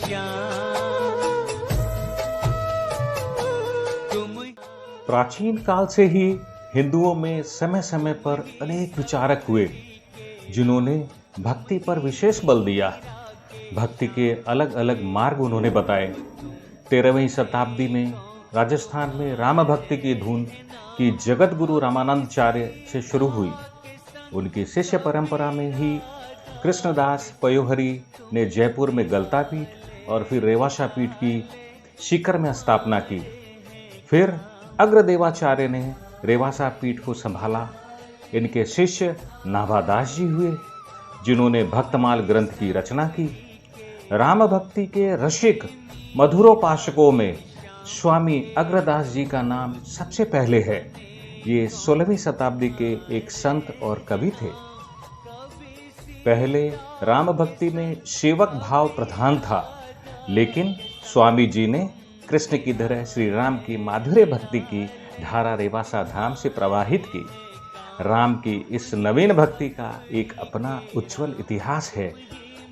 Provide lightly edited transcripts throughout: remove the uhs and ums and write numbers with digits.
श्याम तुम। प्राचीन काल से ही हिंदुओं में समय समय पर अनेक विचारक हुए जिन्होंने भक्ति पर विशेष बल दिया। भक्ति के अलग अलग मार्ग उन्होंने बताए। 13वीं शताब्दी में राजस्थान में राम भक्ति की धुन की जगत गुरु रामानंदाचार्य से शुरू हुई। उनकी शिष्य परंपरा में ही कृष्णदास पयोहरी ने जयपुर में गलता पीठ और फिर रेवासा पीठ की शिखर में स्थापना की। फिर अग्रदेवाचार्य ने रेवासा पीठ को संभाला। इनके शिष्य नाभादास जी हुए जिन्होंने भक्तमाल ग्रंथ की रचना की। राम भक्ति के रसिक मधुरोपासकों में स्वामी अग्रदास जी का नाम सबसे पहले है। ये 16वीं शताब्दी के एक संत और कवि थे। पहले राम भक्ति में सेवक भाव प्रधान था, लेकिन स्वामी जी ने कृष्ण की तरह श्री राम की माधुर्य भक्ति की धारा रेवासा धाम से प्रवाहित की। राम की इस नवीन भक्ति का एक अपना उज्जवल इतिहास है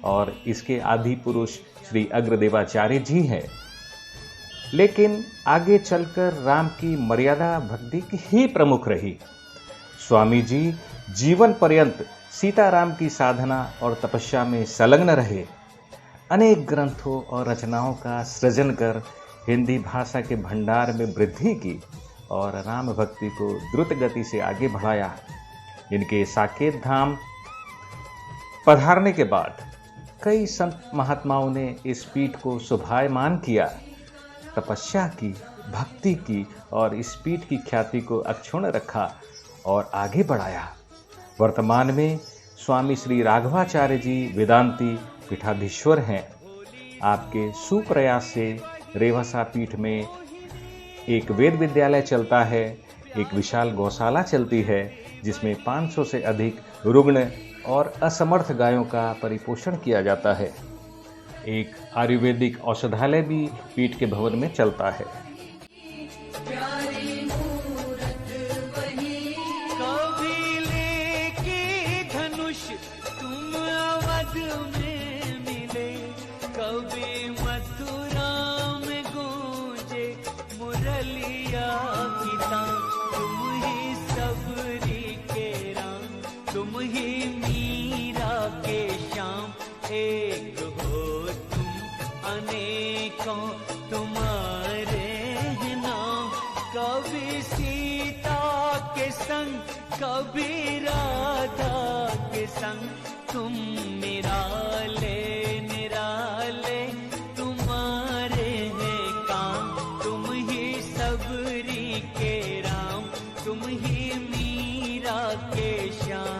और इसके आदि पुरुष श्री अग्रदेवाचार्य जी हैं। लेकिन आगे चलकर राम की मर्यादा भक्ति की ही प्रमुख रही। स्वामी जी जीवन पर्यंत सीताराम की साधना और तपस्या में संलग्न रहे। अनेक ग्रंथों और रचनाओं का सृजन कर हिंदी भाषा के भंडार में वृद्धि की और राम भक्ति को द्रुत गति से आगे बढ़ाया। इनके साकेत धाम पधारने के बाद कई संत महात्माओं ने इस पीठ को शोभायमान किया, तपस्या की, भक्ति की और इस पीठ की ख्याति को अक्षुण्ण रखा और आगे बढ़ाया। वर्तमान में स्वामी श्री राघवाचार्य जी वेदांती पीठाधीश्वर हैं। आपके सुप्रयास से रेवासा पीठ में एक वेद विद्यालय चलता है, एक विशाल गौशाला चलती है जिसमें 500 से अधिक रुग्ण और असमर्थ गायों का परिपोषण किया जाता है। एक आयुर्वेदिक औषधालय भी पीठ के भवन में चलता है। कभी लेके धनुष तुम अवध में मिले, कभी मथुरा में गूंजे मुरलिया की तान। तुम ही सबरी के राम, तुम ही मीरा के श्याम। एक हो तुम अनेकों तुम्हारे हैं नाम। कभी सीता के संग, कभी राधा के संग। तुम निराले निराले तुम्हारे हैं काम। तुम ही सबरी के राम, तुम ही मीरा के श्याम।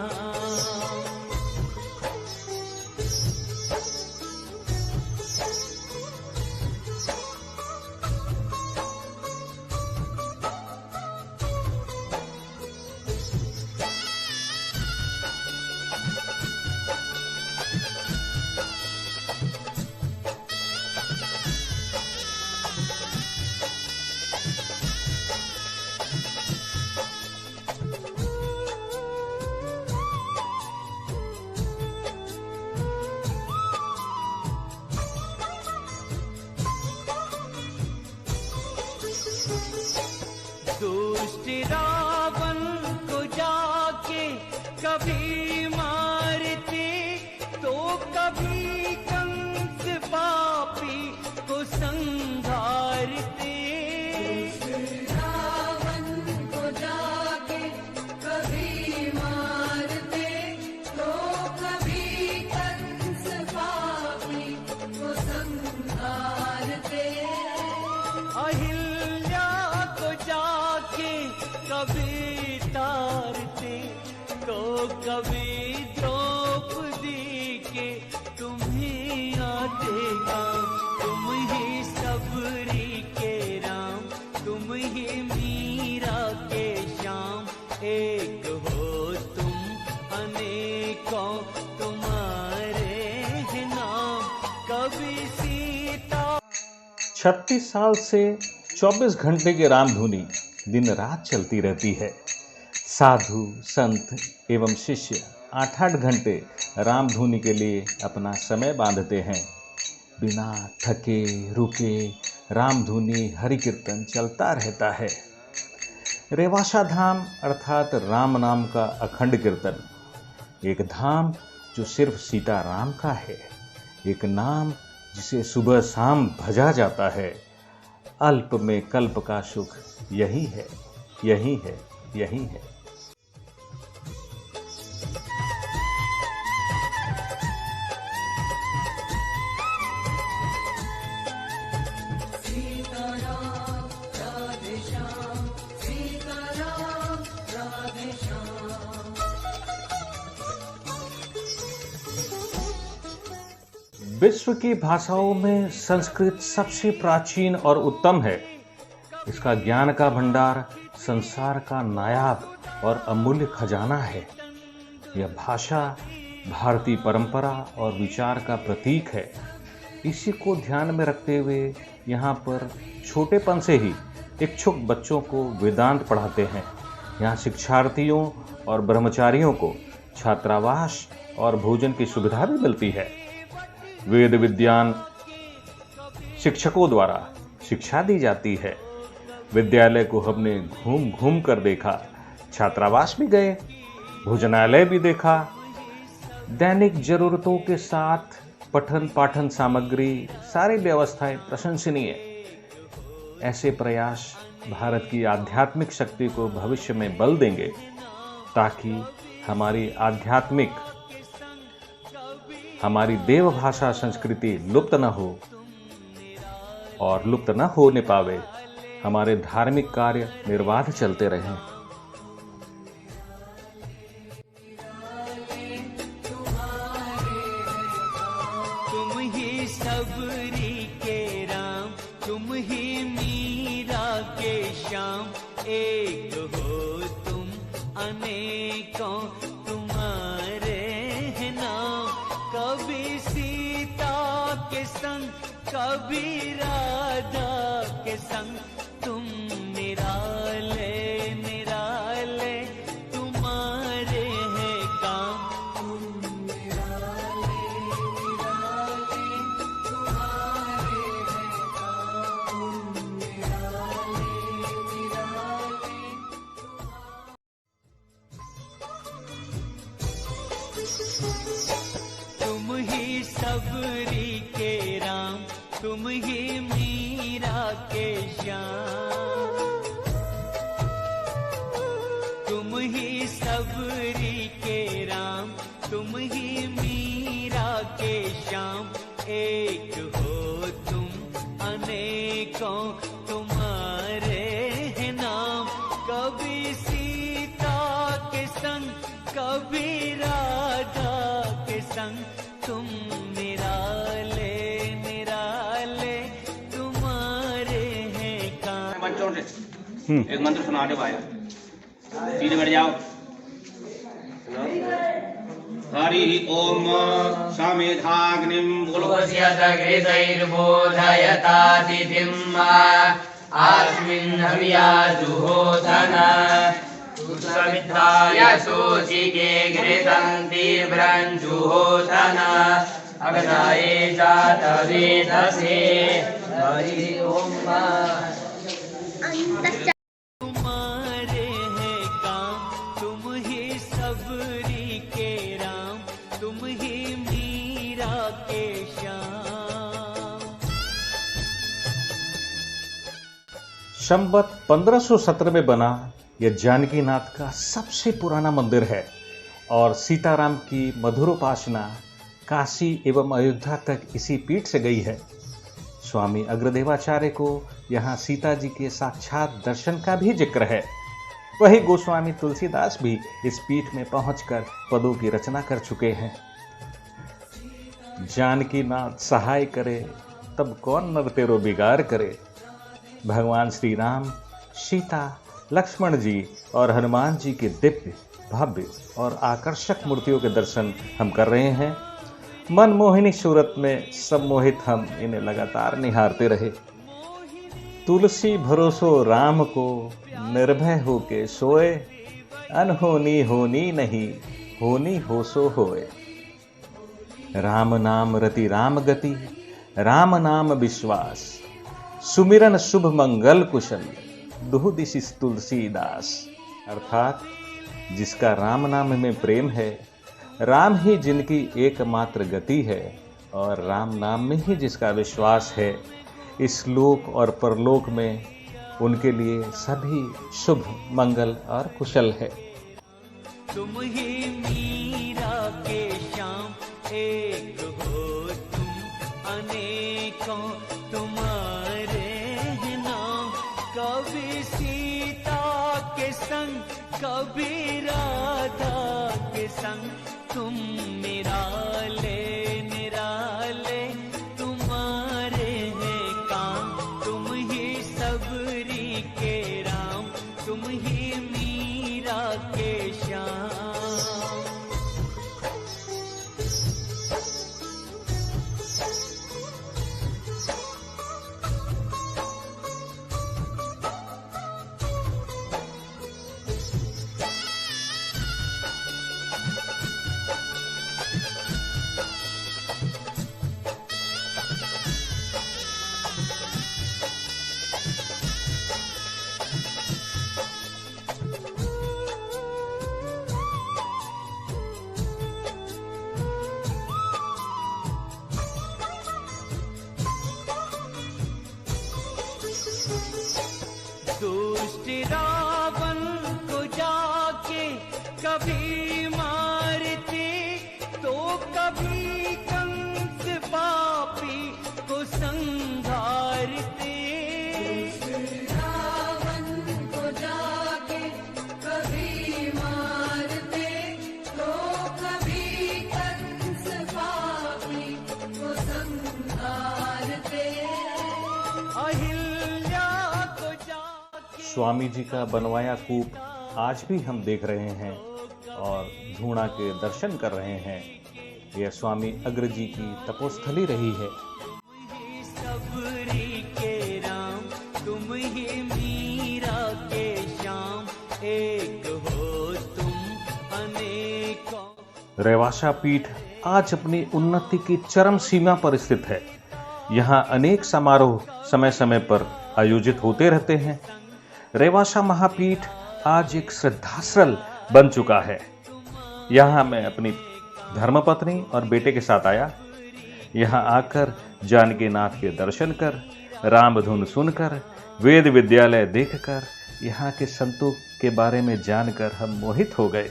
36 साल से 24 घंटे की रामधुनी दिन रात चलती रहती है। साधु संत एवं शिष्य 8-8 घंटे रामधुनी के लिए अपना समय बांधते हैं। बिना थके रुके रामधुनी हरि कीर्तन चलता रहता है। रेवासा धाम अर्थात राम नाम का अखंड कीर्तन, एक धाम जो सिर्फ सीता राम का है, एक नाम जिसे सुबह शाम भजा जाता है। अल्प में कल्प का सुख यही है, यही है, यही है। विश्व की भाषाओं में संस्कृत सबसे प्राचीन और उत्तम है। इसका ज्ञान का भंडार संसार का नायाब और अमूल्य खजाना है। यह भाषा भारतीय परंपरा और विचार का प्रतीक है। इसी को ध्यान में रखते हुए यहाँ पर छोटेपन से ही इच्छुक बच्चों को वेदांत पढ़ाते हैं। यहाँ शिक्षार्थियों और ब्रह्मचारियों को छात्रावास और भोजन की सुविधा भी मिलती है। वेद विद्यान शिक्षकों द्वारा शिक्षा दी जाती है। विद्यालय को हमने घूम घूम कर देखा, छात्रावास भी गए, भोजनालय भी देखा। दैनिक जरूरतों के साथ पठन पाठन सामग्री, सारी व्यवस्थाएं प्रशंसनीय। ऐसे प्रयास भारत की आध्यात्मिक शक्ति को भविष्य में बल देंगे, ताकि हमारी देव भाषा संस्कृति लुप्त न हो और लुप्त न होने पावे। हमारे धार्मिक कार्य निर्बाध चलते रहें। तुम ही सबरी के राम, तुम ही मीरा के श्याम, एक हो तुम अनेकों तुम्हारे हैं नाम। कभी सीता के संग, कभी राधा के संग, तुम निराले निराले तुम्हारे हैं काम। तुम निराले निराले तुम्हारे हैं काम। तुम निराले निराले तुम ही सबरी के राम, तुम ही मीरा के श्याम। तुम ही सबरी के राम, तुम ही मीरा के श्याम, एक हो तुम अनेकों तुम्हारे हैं नाम। कभी सीता के संग, कभी राधा के संग, तुम निराले निराले तुम्हारे हैं काम। बच्चों से एक मंत्र सुना दो भाई, सीधे बैठ जाओ। हरि ओम समेधाग्निं बोधयतातिथिम् अस्मिन् हव्या जुहोधन समिद्धाय सूचिके घृतं तीव्रं जुहोधन अग्नये जातवेदसे। हरि ओम तुम्हारे हैं काम, तुम ही सबरी के राम, तुम ही मीरा के श्याम। संवत 1517 में बना यह जानकीनाथ का सबसे पुराना मंदिर है और सीताराम की मधुरोपासना काशी एवं अयोध्या तक इसी पीठ से गई है। स्वामी अग्रदेवाचार्य को यहाँ सीता जी के साक्षात दर्शन का भी जिक्र है। वही गोस्वामी तुलसीदास भी इस पीठ में पहुंचकर पदों की रचना कर चुके हैं। जानकीनाथ सहाय करे, तब कौन नर तेरो बिगाड़ करे। भगवान श्री राम, सीता, लक्ष्मण जी और हनुमान जी के दिव्य, भव्य और आकर्षक मूर्तियों के दर्शन हम कर रहे हैं। मनमोहिनी सूरत में सम्मोहित हम इन्हें लगातार निहारते रहे। तुलसी भरोसो राम को, निर्भय होके सोए, अनहोनी होनी नहीं, होनी हो सो होए। राम नाम रति राम गति, राम नाम विश्वास, सुमिरन शुभ मंगल कुशल, दुहु दिशि तुलसीदास। अर्थात जिसका राम नाम में प्रेम है, राम ही जिनकी एकमात्र गति है, और राम नाम में ही जिसका विश्वास है, इस लोक और परलोक में उनके लिए सभी शुभ मंगल और कुशल है। तुम ही मीरा के श्याम, एक हो तुम अनेकों तुम्हारे नाम। कभी सीता के संग, कभी राधा के संग, तुम निराले निराले तुम्हारे हैं काम। तुम ही सबरी के राम, तुम ही मीरा के श्याम। दुष्ट रावण को जाके कभी मारते, तो कभी कंस पापी को संहारते। रावण को जाके कभी मारते, तो कभी कंस पापी को संहारते। अहिल्या को स्वामी जी का बनवाया कूप आज भी हम देख रहे हैं और धूणा के दर्शन कर रहे हैं। यह स्वामी अग्र जी की तपोस्थली रही है। सबरी के राम, तुम ही मीरा के श्याम। एक हो तुम अनेकों। रेवासा पीठ आज अपनी उन्नति की चरम सीमा पर स्थित है। यहाँ अनेक समारोह समय समय पर आयोजित होते रहते हैं। रेवासा महापीठ आज एक श्रद्धास्थल बन चुका है। यहाँ मैं अपनी धर्मपत्नी और बेटे के साथ आया। यहाँ आकर जानकीनाथ के दर्शन कर, राम धुन सुनकर, वेद विद्यालय देखकर, यहाँ के संतों के बारे में जानकर हम मोहित हो गए।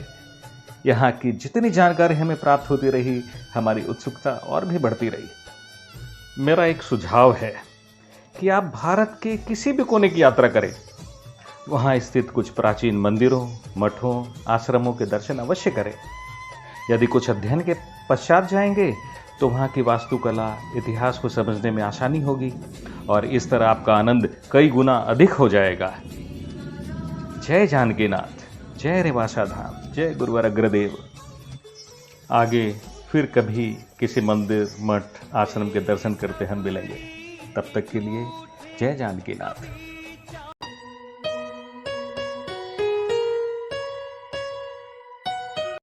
यहाँ की जितनी जानकारी हमें प्राप्त होती रही, हमारी उत्सुकता और भी बढ़ती रही। मेरा एक सुझाव है कि आप भारत के किसी भी कोने की यात्रा करें, वहाँ स्थित कुछ प्राचीन मंदिरों, मठों, आश्रमों के दर्शन अवश्य करें। यदि कुछ अध्ययन के पश्चात जाएंगे तो वहाँ की वास्तुकला, इतिहास को समझने में आसानी होगी और इस तरह आपका आनंद कई गुना अधिक हो जाएगा। जय जानकीनाथ, जय रेवासा धाम, जय गुरुवर अग्रदेव। आगे फिर कभी किसी मंदिर, मठ, आश्रम के दर्शन करते हम मिलेंगे। तब तक के लिए जय जानकीनाथ।